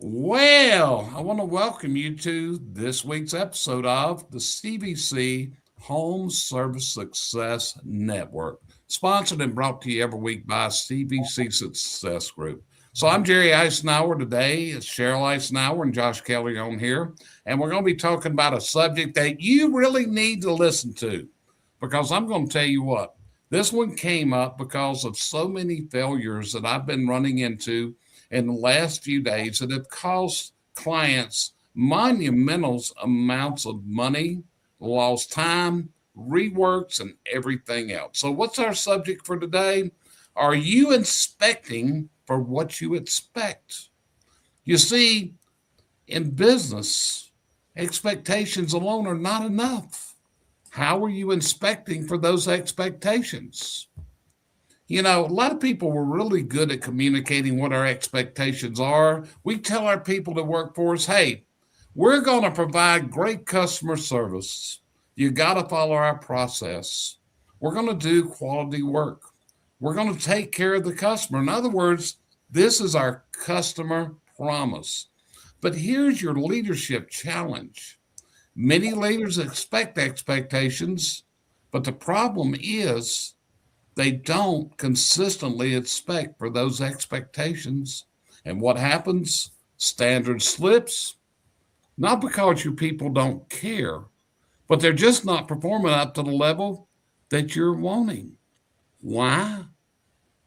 Well, I want to welcome you to this week's episode of the CVC Home Service Success Network, sponsored and brought to you every week by CVC Success Group. So I'm Jerry Eisenhower today. It's Cheryl Eisenhower and Josh Kelly on here, and we're going to be talking about a subject that you really need to listen to because I'm going to tell you what, this one came up because of so many failures that I've been running into in the last few days that have cost clients monumental amounts of money, lost time, reworks, and everything else. So, what's our subject for today? Are you inspecting for what you expect? You see, in business, expectations alone are not enough. How are you inspecting for those expectations? You know, a lot of people were really good at communicating what our expectations are. We tell our people that work for us, hey, we're going to provide great customer service. You got to follow our process. We're going to do quality work. We're going to take care of the customer. In other words, this is our customer promise. But here's your leadership challenge. Many leaders expect expectations, but the problem is they don't consistently expect for those expectations. And what happens? Standard slips, not because your people don't care, but they're just not performing up to the level that you're wanting. Why?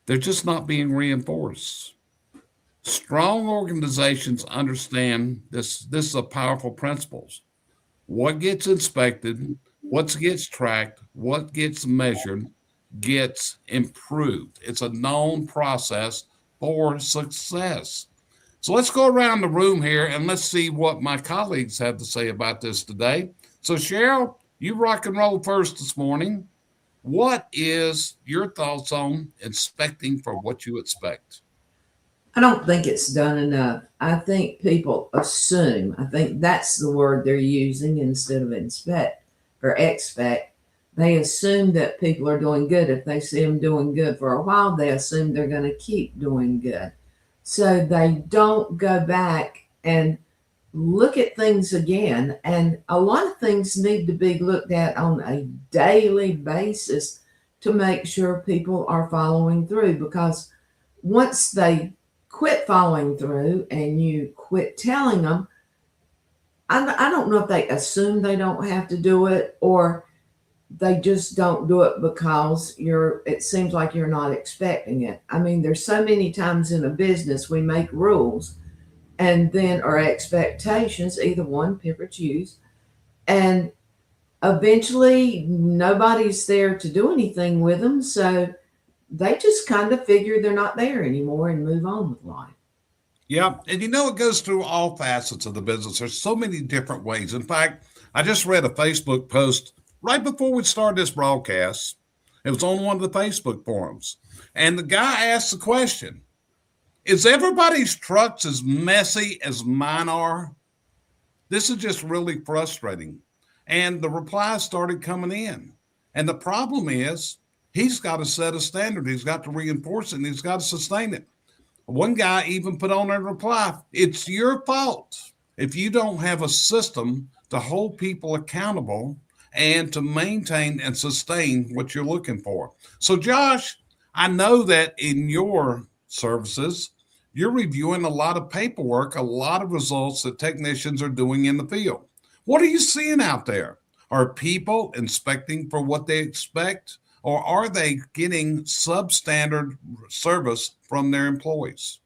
They're just not being reinforced. Strong organizations understand this. This is a powerful principle. What gets inspected, what gets tracked, what gets measured, gets improved. It's a known process for success. So let's go around the room here and let's see what my colleagues have to say about this today. So, Cheryl, you rock and roll first this morning. What is your thoughts on inspecting for what you expect? I don't think it's done enough. I think people assume, I think that's the word they're using instead of inspect or expect. They assume that people are doing good. If they see them doing good for a while, they assume they're going to keep doing good. So they don't go back and look at things again. And a lot of things need to be looked at on a daily basis to make sure people are following through, because once they quit following through and you quit telling them, I don't know if they assume they don't have to do it, or they just don't do it because it seems like you're not expecting it. I mean, there's so many times in a business we make rules and then our expectations, either one, pick or choose, and eventually nobody's there to do anything with them, so they just kind of figure they're not there anymore and move on with life. Yeah, and you know, it goes through all facets of the business. There's so many different ways. In fact, I just read a Facebook post right before we started this broadcast. It was on one of the Facebook forums. And the guy asked the question, is everybody's trucks as messy as mine are? This is just really frustrating. And the replies started coming in. And the problem is, he's got to set a standard. He's got to reinforce it, and he's got to sustain it. One guy even put on a reply, it's your fault if you don't have a system to hold people accountable and to maintain and sustain what you're looking for. So, Josh, I know that in your services, you're reviewing a lot of paperwork, a lot of results that technicians are doing in the field. What are you seeing out there? Are people inspecting for what they expect, or are they getting substandard service from their employees?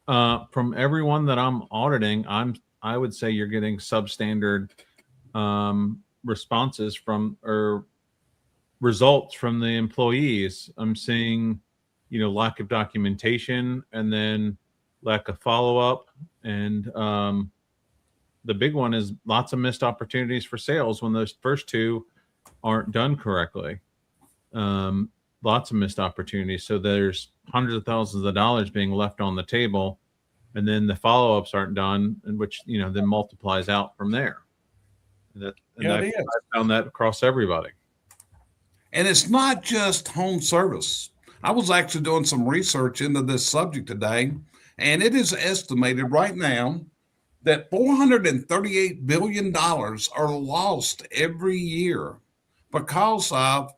From everyone that I'm auditing, I would say you're getting substandard responses from or results from the employees. I'm seeing, lack of documentation and then lack of follow up, and the big one is lots of missed opportunities for sales when those first two aren't done correctly. Lots of missed opportunities. So there's hundreds of thousands of dollars being left on the table, and then the follow-ups aren't done, and which, then multiplies out from there. I found that across everybody. And it's not just home service. I was actually doing some research into this subject today, And it is estimated right now that $438 billion are lost every year because of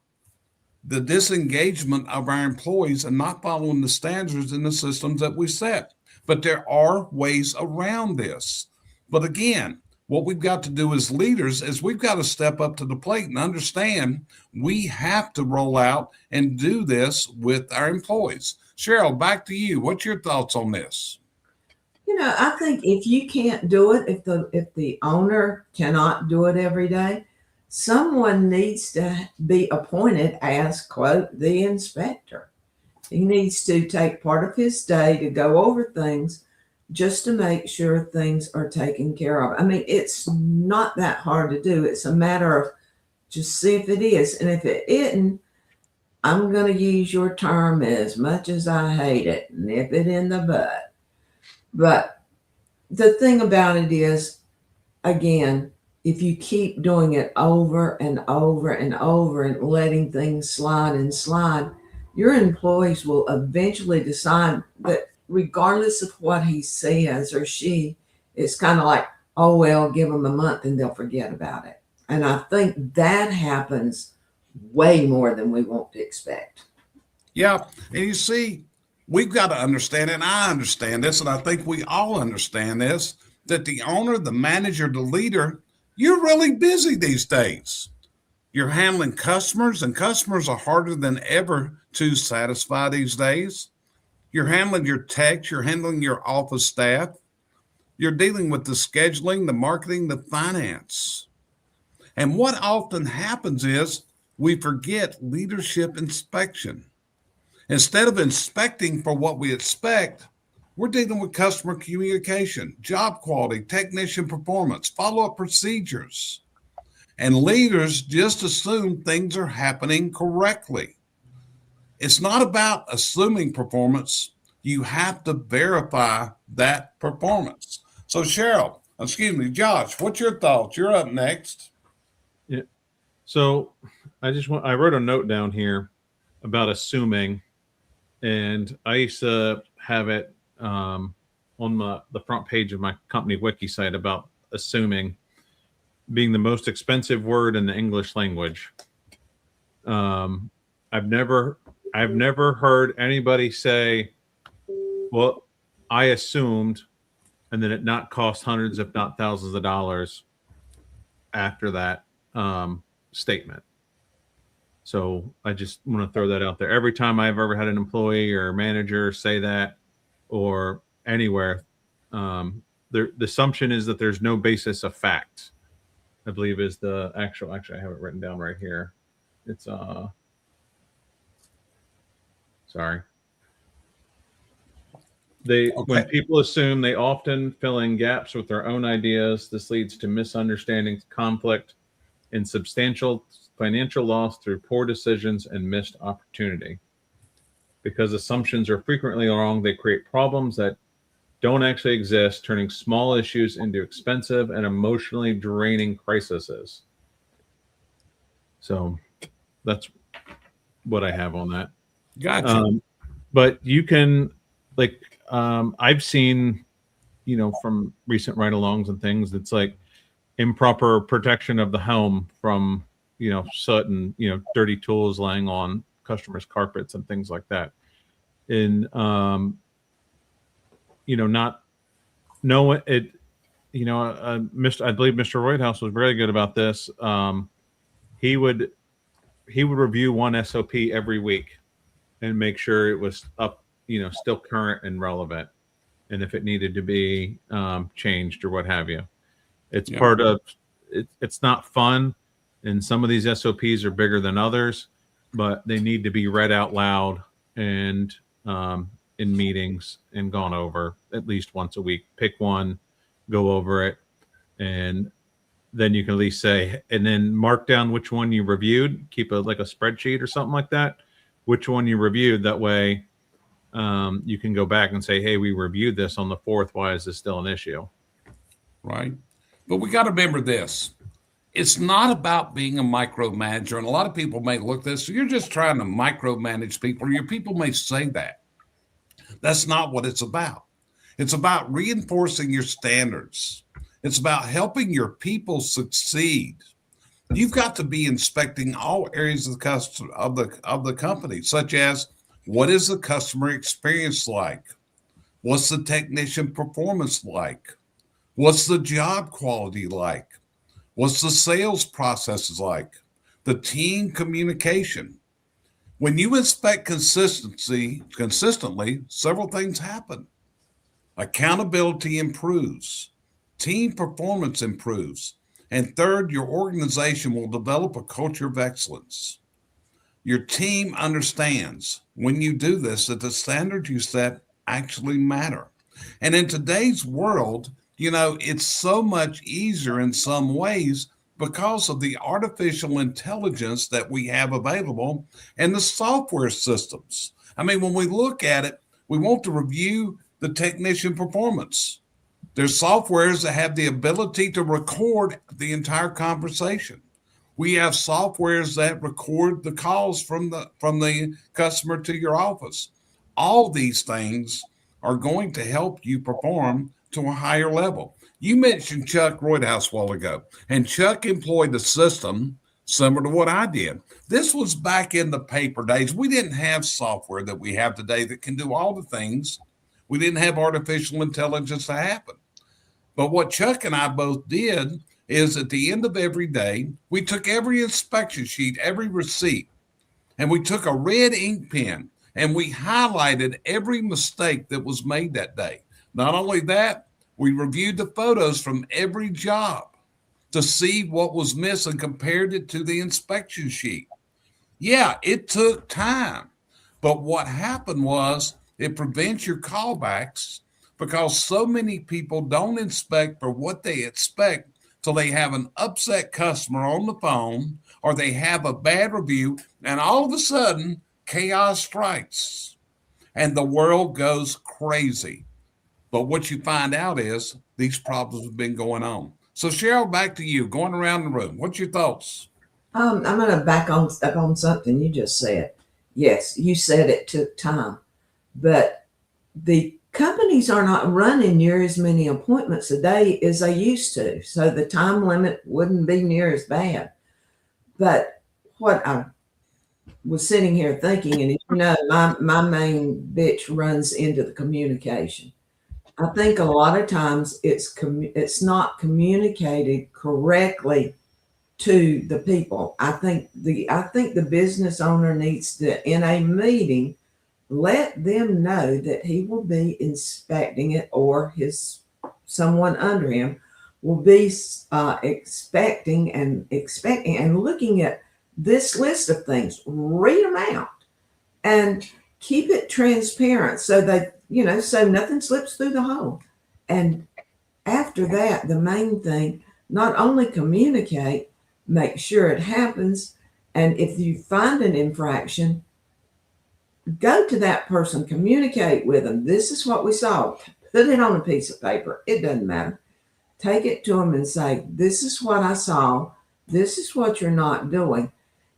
the disengagement of our employees and not following the standards and the systems that we set. But there are ways around this. But again, what we've got to do as leaders is we've got to step up to the plate and understand we have to roll out and do this with our employees. Cheryl, back to you. What's your thoughts on this? I think if you can't do it, if the owner cannot do it every day, someone needs to be appointed as, quote, the inspector. He needs to take part of his day to go over things just to make sure things are taken care of. I mean, it's not that hard to do. It's a matter of just see if it is. And if it isn't, I'm going to use your term as much as I hate it, nip it in the bud. But the thing about it is, again, if you keep doing it over and over and over and letting things slide and slide, your employees will eventually decide that regardless of what he says or she, it's kind of like, oh, well, give them a month and they'll forget about it. And I think that happens way more than we want to expect. Yeah. And you see, we've got to understand, and I understand this, and I think we all understand this, that the owner, the manager, the leader, you're really busy these days. You're handling customers, and customers are harder than ever to satisfy these days. You're handling your techs, you're handling your office staff. You're dealing with the scheduling, the marketing, the finance. And what often happens is we forget leadership inspection. Instead of inspecting for what we expect, we're dealing with customer communication, job quality, technician performance, follow-up procedures. And leaders just assume things are happening correctly. It's not about assuming performance. You have to verify that performance. So Josh, what's your thoughts? You're up next. Yeah. So I wrote a note down here about assuming, and I used to have it on the front page of my company wiki site about assuming being the most expensive word in the English language. I've never heard anybody say, well, I assumed, and then it not cost hundreds, if not thousands of dollars after that statement. So I just want to throw that out there. Every time I've ever had an employee or manager say that, or anywhere, the assumption is that there's no basis of fact, I believe is the actually, I have it written down right here. It's, sorry. When people assume, they often fill in gaps with their own ideas. This leads to misunderstandings, conflict, and substantial financial loss through poor decisions and missed opportunity. Because assumptions are frequently wrong, they create problems that don't actually exist, turning small issues into expensive and emotionally draining crises. So that's what I have on that. Gotcha. But you can, like, I've seen, from recent ride-alongs and things, it's like improper protection of the home from, soot and, dirty tools laying on customers' carpets and things like that. And, not know it, I believe Mr. Whitehouse was very good about this. He would review one SOP every week and make sure it was up, still current and relevant. And if it needed to be changed or what have you, it's part of it. It's not fun. And some of these SOPs are bigger than others, but they need to be read out loud and in meetings and gone over at least once a week. Pick one, go over it, and then you can at least say, and then mark down which one you reviewed. Keep a spreadsheet or something like that, which one you reviewed. That way you can go back and say, hey, we reviewed this on the 4th. Why is this still an issue? Right. But we got to remember this. It's not about being a micromanager. And a lot of people may look at this, so you're just trying to micromanage people. Your people may say that. That's not what it's about. It's about reinforcing your standards. It's about helping your people succeed. You've got to be inspecting all areas of the company, such as what is the customer experience like? What's the technician performance like? What's the job quality like? What's the sales processes like? The team communication. When you inspect consistently, several things happen. Accountability improves, team performance improves, and third, your organization will develop a culture of excellence. Your team understands when you do this that the standards you set actually matter. And in today's world, it's so much easier in some ways because of the artificial intelligence that we have available and the software systems. I mean, when we look at it, we want to review the technician performance. There's softwares that have the ability to record the entire conversation. We have softwares that record the calls from the customer to your office. All these things are going to help you perform to a higher level. You mentioned Chuck Roydhouse a while ago, and Chuck employed a system similar to what I did. This was back in the paper days. We didn't have software that we have today that can do all the things. We didn't have artificial intelligence to happen. But what Chuck and I both did is at the end of every day, we took every inspection sheet, every receipt, and we took a red ink pen and we highlighted every mistake that was made that day. Not only that, we reviewed the photos from every job to see what was missing, compared it to the inspection sheet. Yeah, it took time, but what happened was it prevents your callbacks because so many people don't inspect for what they expect till they have an upset customer on the phone or they have a bad review, and all of a sudden chaos strikes and the world goes crazy. But what you find out is these problems have been going on. So Cheryl, back to you, going around the room. What's your thoughts? I'm going to back up on something you just said. Yes, you said it took time, but the companies are not running near as many appointments a day as they used to. So the time limit wouldn't be near as bad. But what I was sitting here thinking, and my main bitch runs into the communication. I think a lot of times it's not communicated correctly to the people. I think the business owner needs to, in a meeting, let them know that he will be inspecting it, or someone under him will be expecting and looking at this list of things. Read them out and keep it transparent so that so nothing slips through the hole. And after that, the main thing, not only communicate, make sure it happens, and if you find an infraction, go to that person, communicate with them. This is what we saw. Put it on a piece of paper. It doesn't matter. Take it to them and say, this is what I saw. This is what you're not doing.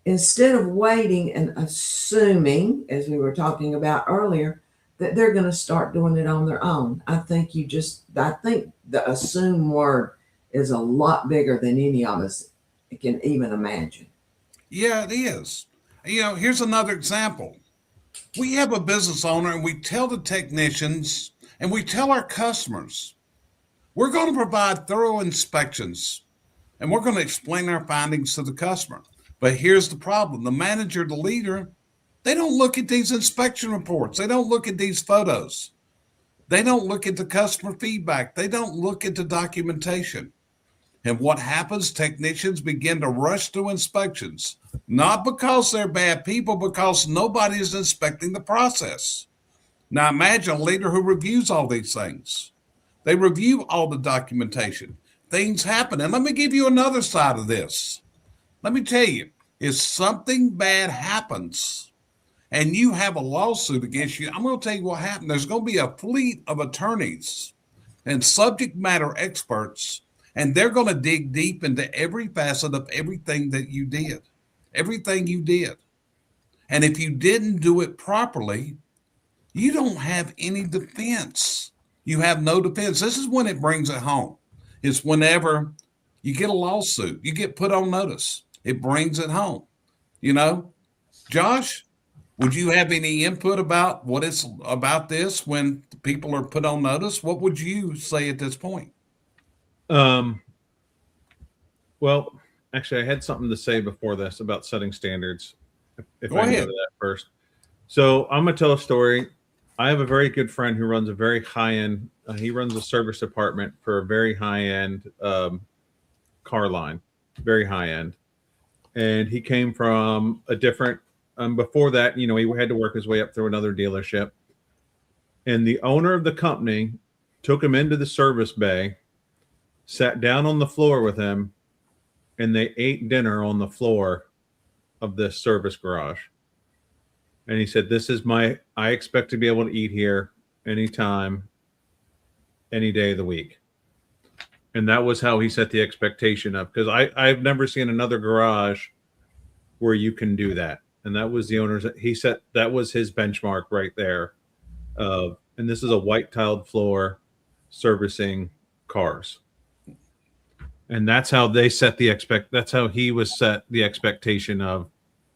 Instead of waiting and assuming, as we were talking about earlier, that they're going to start doing it on their own. I think the assume word is a lot bigger than any of us can even imagine. Yeah, it is. Here's another example. We have a business owner and we tell the technicians and we tell our customers, we're going to provide thorough inspections and we're going to explain our findings to the customer. But here's the problem. The manager, the leader, they don't look at these inspection reports. They don't look at these photos. They don't look at the customer feedback. They don't look at the documentation. And what happens? Technicians begin to rush through inspections, not because they're bad people, because nobody is inspecting the process. Now imagine a leader who reviews all these things. They review all the documentation. Things happen. And let me give you another side of this. Let me tell you, if something bad happens and you have a lawsuit against you, I'm going to tell you what happened. There's going to be a fleet of attorneys and subject matter experts, and they're going to dig deep into every facet of everything that you did, everything you did. And if you didn't do it properly, you don't have any defense. You have no defense. This is when it brings it home. It's whenever you get a lawsuit, you get put on notice. It brings it home. You know, Josh, would you have any input about what it's about this when people are put on notice? What would you say at this point? Um, well, actually, I had something to say before this about setting standards. If Go I can go ahead. to that first. So I'm gonna tell a story. I have a very good friend who runs a very high end. He runs a service department for a very high end car line, very high end. And he came from a different. Before that, you know, he had to work his way up through another dealership. And the owner of the company took him into the service bay, sat down on the floor with him, and they ate dinner on the floor of this service garage. And he said, I expect to be able to eat here anytime, any day of the week. And that was how he set the expectation up. Because I've never seen another garage where you can do that. And that was the owner's, he set, that was his benchmark right there. And this is a white tiled floor servicing cars. And that's how they set that's how he was set the expectation of,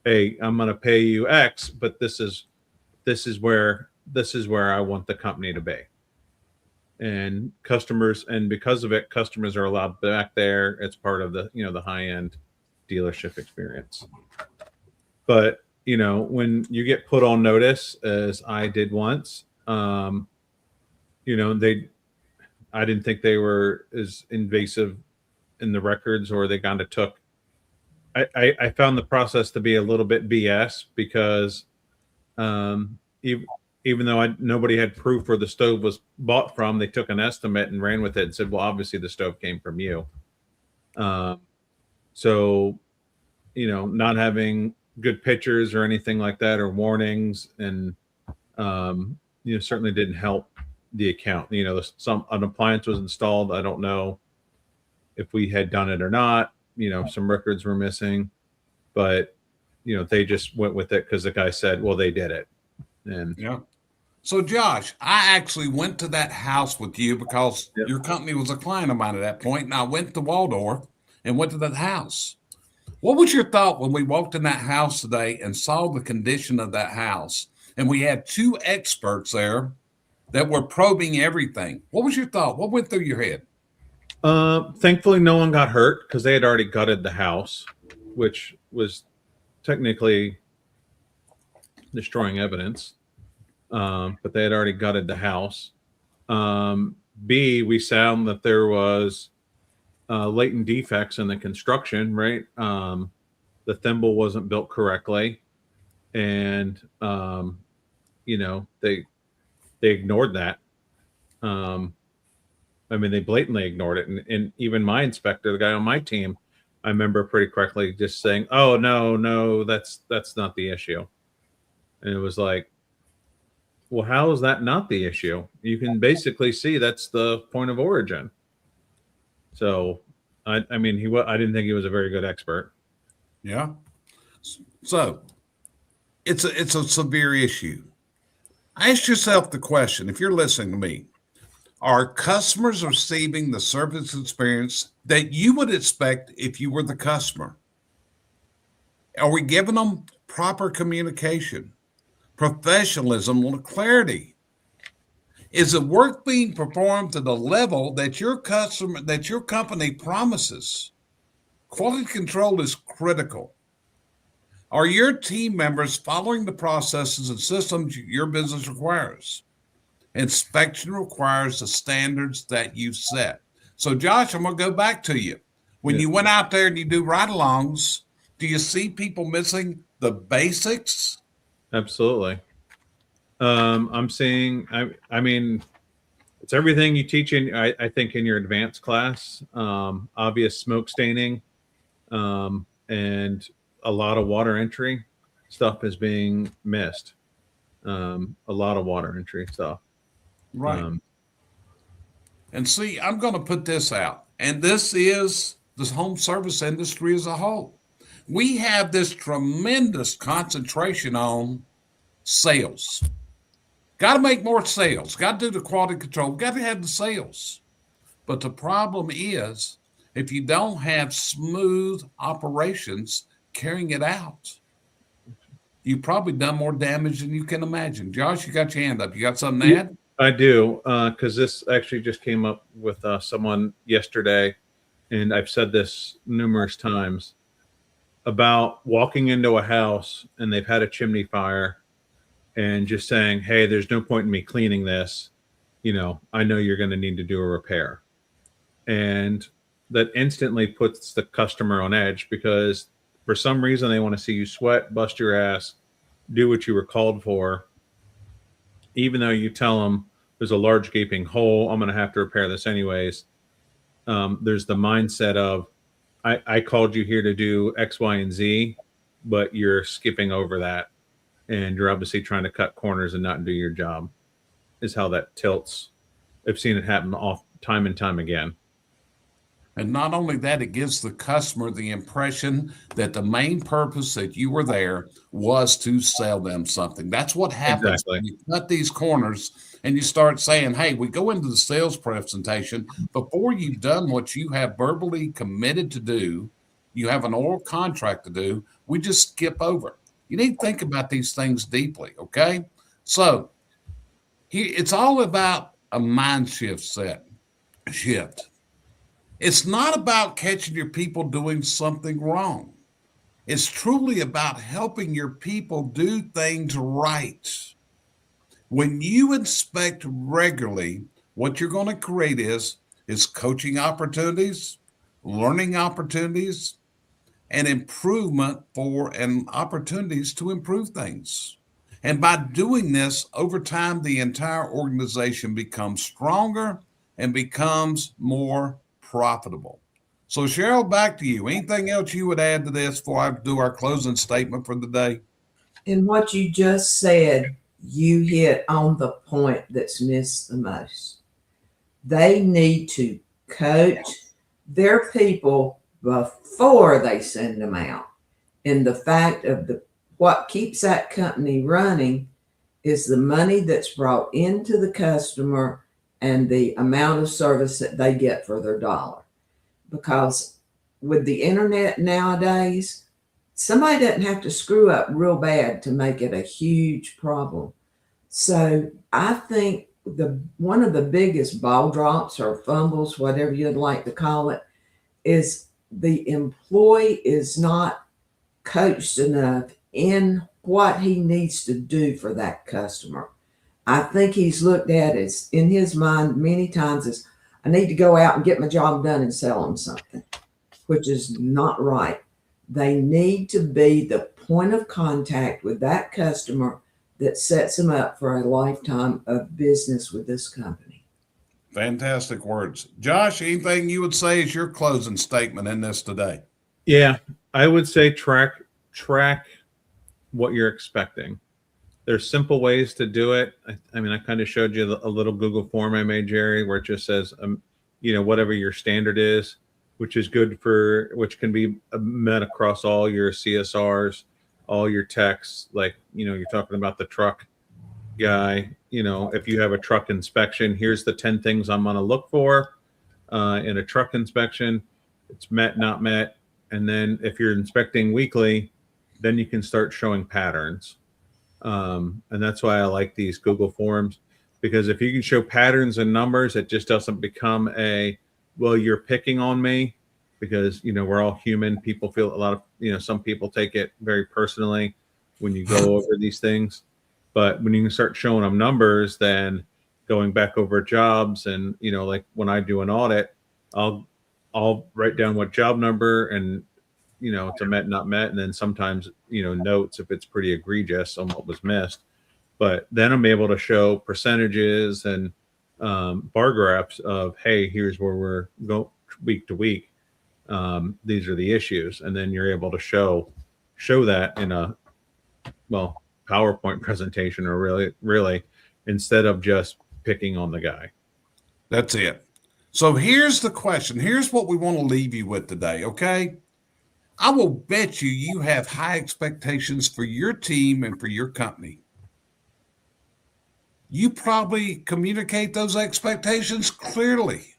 hey, I'm going to pay you X, but this is where I want the company to be. And because of it, customers are allowed back there. It's part of the, the high end dealership experience. But, when you get put on notice, as I did once, I didn't think they were as invasive in the records, or they kind of took. I found the process to be a little bit BS because even though nobody had proof where the stove was bought from, they took an estimate and ran with it and said, well, obviously the stove came from you. So, not having good pictures or anything like that, or warnings, and certainly didn't help the account. An appliance was installed. I don't know if we had done it or not. Some records were missing, but they just went with it because the guy said, well, they did it. And yeah. So Josh, I actually went to that house with you because Yep. your company was a client of mine at that point, and I went to Waldorf and went to that house. What was your thought when we walked in that house today and saw the condition of that house? And we had two experts there that were probing everything. What was your thought? What went through your head? Thankfully, no one got hurt because they had already gutted the house, which was technically destroying evidence. But they had already gutted the house. B, we found that there was latent defects in the construction, right? The thimble wasn't built correctly, and they ignored that. They blatantly ignored it, and even my inspector, the guy on my team, I remember pretty correctly just saying, "Oh no, that's not the issue," and it was like, well, how is that not the issue? You can basically see that's the point of origin. So, I didn't think he was a very good expert. Yeah. So it's a severe issue. Ask yourself the question, if you're listening to me, are customers receiving the service experience that you would expect if you were the customer? Are we giving them proper communication, professionalism, and clarity? Is the work being performed to the level that your company promises? Quality control is critical. Are your team members following the processes and systems your business requires? Inspection requires the standards that you set. So, Josh, I'm going to go back to you. When you went out there and you do ride-alongs, do you see people missing the basics? Absolutely. I'm seeing, it's everything you teach I think in your advanced class. Obvious smoke staining, and a lot of water entry stuff is being missed. A lot of water entry stuff. Right. And see, I'm going to put this out, and this is the home service industry as a whole. We have this tremendous concentration on sales. Got to make more sales. Got to do the quality control. Got to have the sales. But the problem is, if you don't have smooth operations carrying it out, you've probably done more damage than you can imagine. Josh, you got your hand up. You got something to add? I do, because this actually just came up with someone yesterday, and I've said this numerous times about walking into a house and they've had a chimney fire and just saying, hey, there's no point in me cleaning this. I know you're going to need to do a repair. And that instantly puts the customer on edge because for some reason they want to see you sweat, bust your ass, do what you were called for, even though you tell them there's a large gaping hole, I'm going to have to repair this anyways. There's the mindset of, I called you here to do X, Y, and Z, but you're skipping over that. And you're obviously trying to cut corners and not do your job, is how that tilts. I've seen it happen time and time again. And not only that, it gives the customer the impression that the main purpose that you were there was to sell them something. That's what happens Exactly. when you cut these corners and you start saying, hey, we go into the sales presentation. Before you've done what you have verbally committed to do, you have an oral contract to do, we just skip over. You need to think about these things deeply, okay? So it's all about a mind shift. It's not about catching your people doing something wrong. It's truly about helping your people do things right. When you inspect regularly, what you're going to create is coaching opportunities, learning opportunities, and improvement and opportunities to improve things. And by doing this, over time, the entire organization becomes stronger and becomes more profitable. So, Cheryl, back to you. Anything else you would add to this before I do our closing statement for the day? In what you just said, you hit on the point that's missed the most. They need to coach their people before they send them out. And the fact of what keeps that company running is the money that's brought into the customer and the amount of service that they get for their dollar. Because with the internet nowadays, somebody doesn't have to screw up real bad to make it a huge problem. So I think one of the biggest ball drops or fumbles, whatever you'd like to call it, is the employee is not coached enough in what he needs to do for that customer. I think he's looked at as in his mind many times as I need to go out and get my job done and sell them something, which is not right. They need to be the point of contact with that customer that sets them up for a lifetime of business with this company. Fantastic words. Josh, anything you would say is your closing statement in this today? Yeah, I would say track what you're expecting. There's simple ways to do it. I mean, I kind of showed you a little Google form I made, Jerry, where it just says, whatever your standard is, which is good which can be met across all your CSRs, all your techs. Like, you're talking about the truck guy. If you have a truck inspection, here's the 10 things I'm going to look for in a truck inspection. It's met, not met. And then if you're inspecting weekly, then you can start showing patterns. And that's why I like these Google forms, because if you can show patterns and numbers, it just doesn't become well, you're picking on me, because, we're all human. People feel a lot of, some people take it very personally when you go over these things. But when you can start showing them numbers, then going back over jobs and, like when I do an audit, I'll write down what job number and, it's a met, not met. And then sometimes, notes if it's pretty egregious on what was missed. But then I'm able to show percentages and bar graphs of, hey, here's where we're going week to week. These are the issues. And then you're able to show that in a, PowerPoint presentation, or really, instead of just picking on the guy. That's it. So here's the question. Here's what we want to leave you with today, okay? I will bet you have high expectations for your team and for your company. You probably communicate those expectations clearly.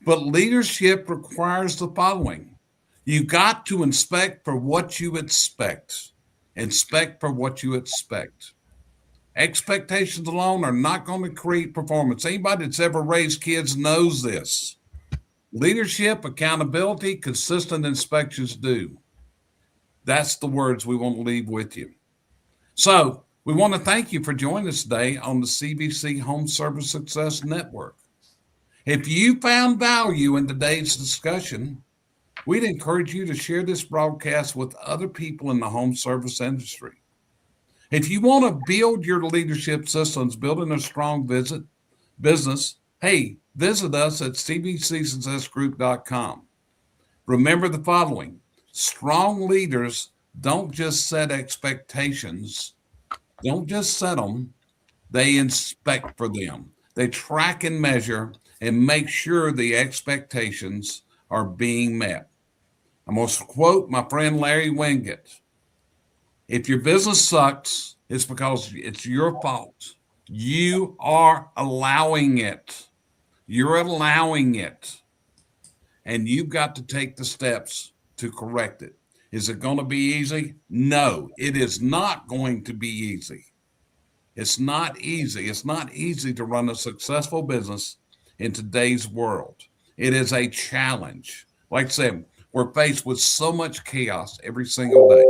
But leadership requires the following. You got to inspect for what you expect. Inspect for what you expect. Expectations alone are not going to create performance. Anybody that's ever raised kids knows this. Leadership, accountability, consistent inspections do. That's the words we want to leave with you. So we want to thank you for joining us today on the CVC Home Service Success Network. If you found value in today's discussion, we'd encourage you to share this broadcast with other people in the home service industry. If you want to build your leadership systems, building a strong business, hey, visit us at cvcsuccessgroup.com. Remember the following. Strong leaders don't just set expectations, don't just set them, they inspect for them. They track and measure and make sure the expectations are being met. I'm going to quote my friend Larry Winget. If your business sucks, it's because it's your fault. You are allowing it. You're allowing it. And you've got to take the steps to correct it. Is it going to be easy? No, it is not going to be easy. It's not easy. It's not easy to run a successful business in today's world. It is a challenge. Like I said, we're faced with so much chaos every single day.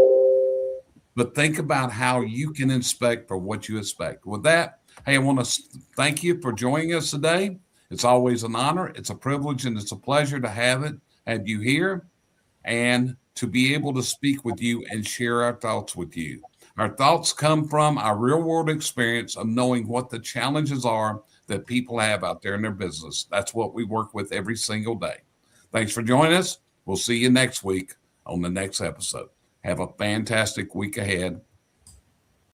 But think about how you can inspect for what you expect. With that, hey, I want to thank you for joining us today. It's always an honor. It's a privilege and it's a pleasure to have you here and to be able to speak with you and share our thoughts with you. Our thoughts come from our real world experience of knowing what the challenges are that people have out there in their business. That's what we work with every single day. Thanks for joining us. We'll see you next week on the next episode. Have a fantastic week ahead.